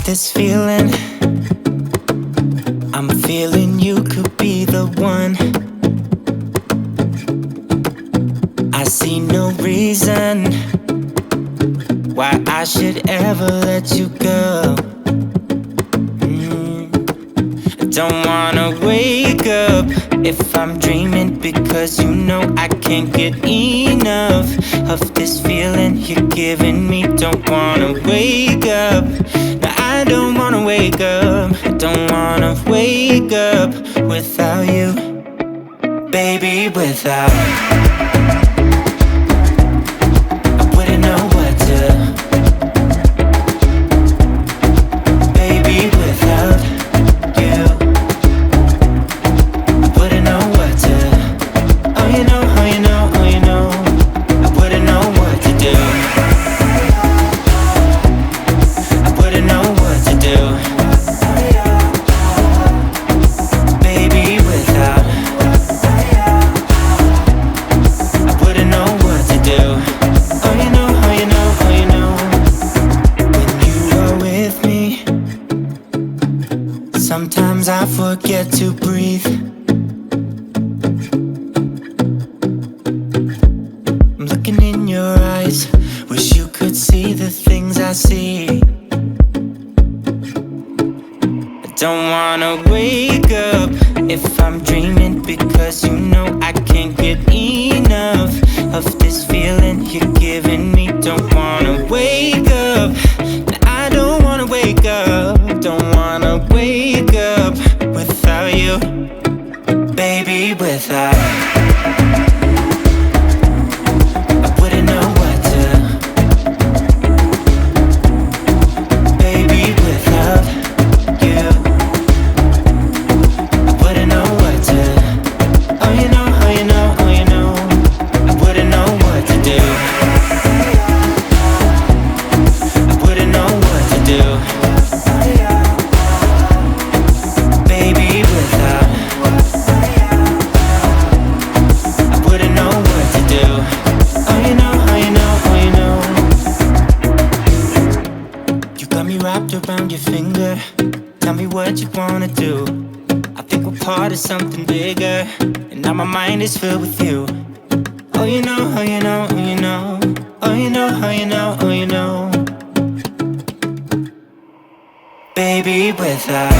This feeling, I'm feeling you could be the one. I see no reason why I should ever let you go. I don't wanna wake up if I'm dreaming, because you know I can't get enough of this feeling you're giving me. Don't wanna wake up. I don't wanna wake up, I don't wanna wake up without you, baby, without. I wouldn't know what to, baby, without you. I wouldn't know what to, oh you know, oh you know, oh you know, I wouldn't know what to do. Sometimes I forget to breathe. I'm looking in your eyes, wish you could see the things I see. I don't wanna wake up if I'm dreaming, because you know I can't get enough of this feeling you're giving me. Don't wanna wake up, I don't wanna wake up, don't wanna wake up without you, baby, without. I wouldn't know what to, baby, without you. I wouldn't know what to, oh you know, oh you know, oh you know, I wouldn't know what to do. I wouldn't know what to do. Around your finger, tell me what you wanna do. I think we're part of something bigger, and now my mind is filled with you. Oh you know, oh you know, oh you know, oh you know, oh you know, oh you know, baby, without.